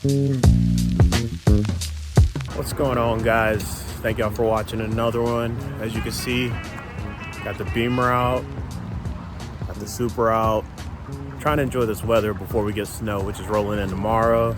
What's going on, guys? Thank y'all for watching another one. As you can see, got the Beamer out, got the Supra out. Trying to enjoy this weather before we get snow, which is rolling in tomorrow.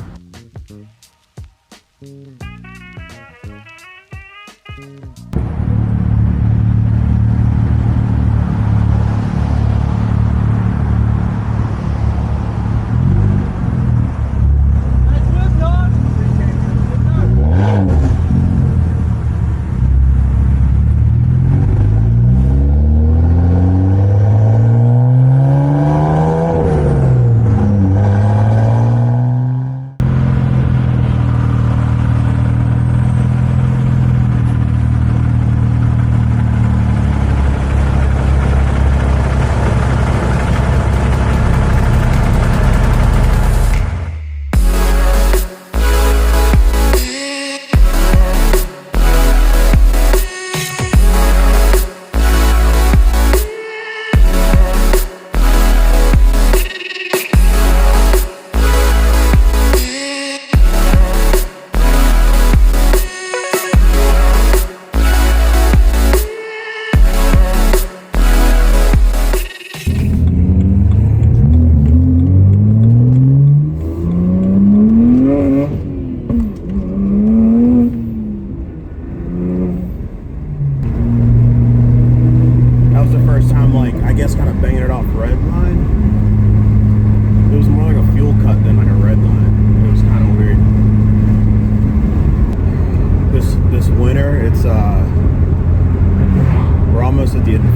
We're almost at the end of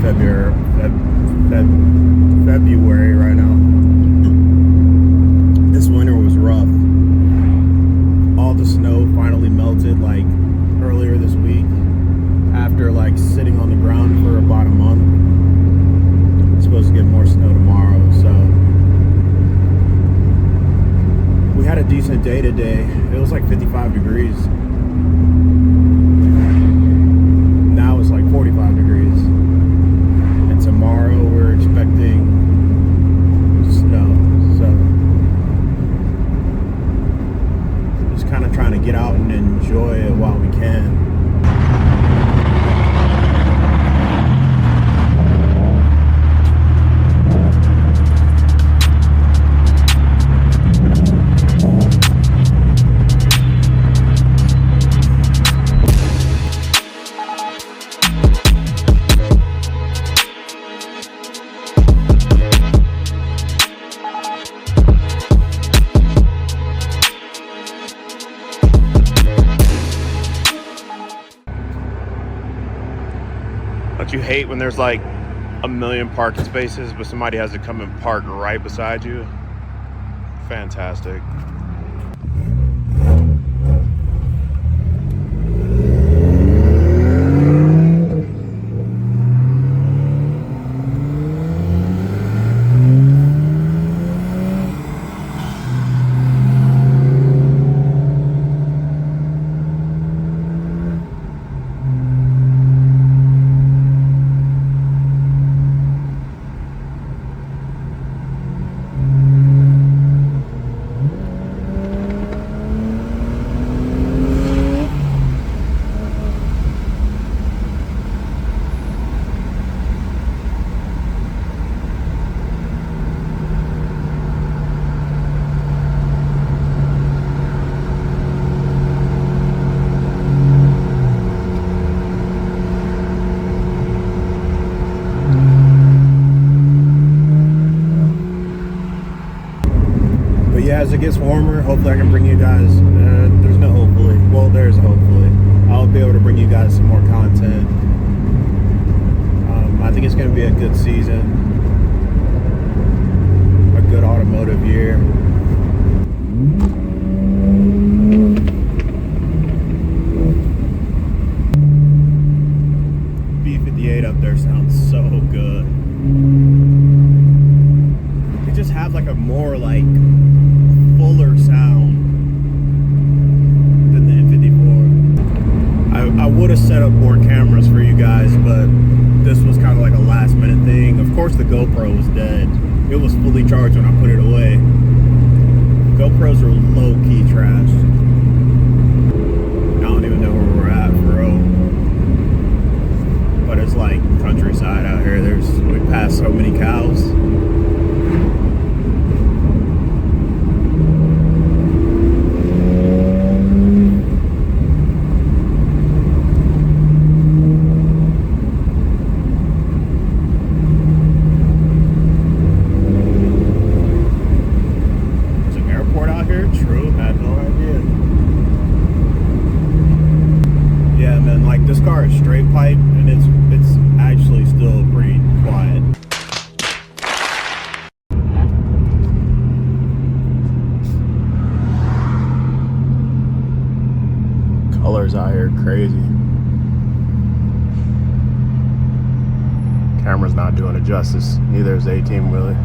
February right now. This winter was rough. All the snow finally melted like earlier this week after like sitting on the ground for about a month. It's supposed to get more snow tomorrow, so we had a decent day today. It was like 55 degrees. Now it's like 45 degrees. And tomorrow we're expecting snow. So just kind of trying to get out and enjoy it while we can. Don't you hate when there's like a million parking spaces, but somebody has to come and park right beside you? Fantastic. Yeah, as it gets warmer, hopefully I can bring you guys, there's no hopefully, well there's a hopefully, I'll be able to bring you guys some more content. I think it's going to be a good season, a good automotive year. B58 up there sounds so good. It just has like a more like fuller sound than the N54. I would have set up more cameras for you guys, but this was kind of like a last minute thing. Of course the GoPro was dead. It was fully charged when I put it away. GoPros are low key low-key trash. I don't even know where we're at for real. But it's like countryside out here. We pass so many cows. There's an airport out here? True, had no idea. Yeah, man, like this car is straight pipe and it's actually still pretty quiet. Colors out here crazy. Camera's not doing it justice. Neither is the 18 wheeler.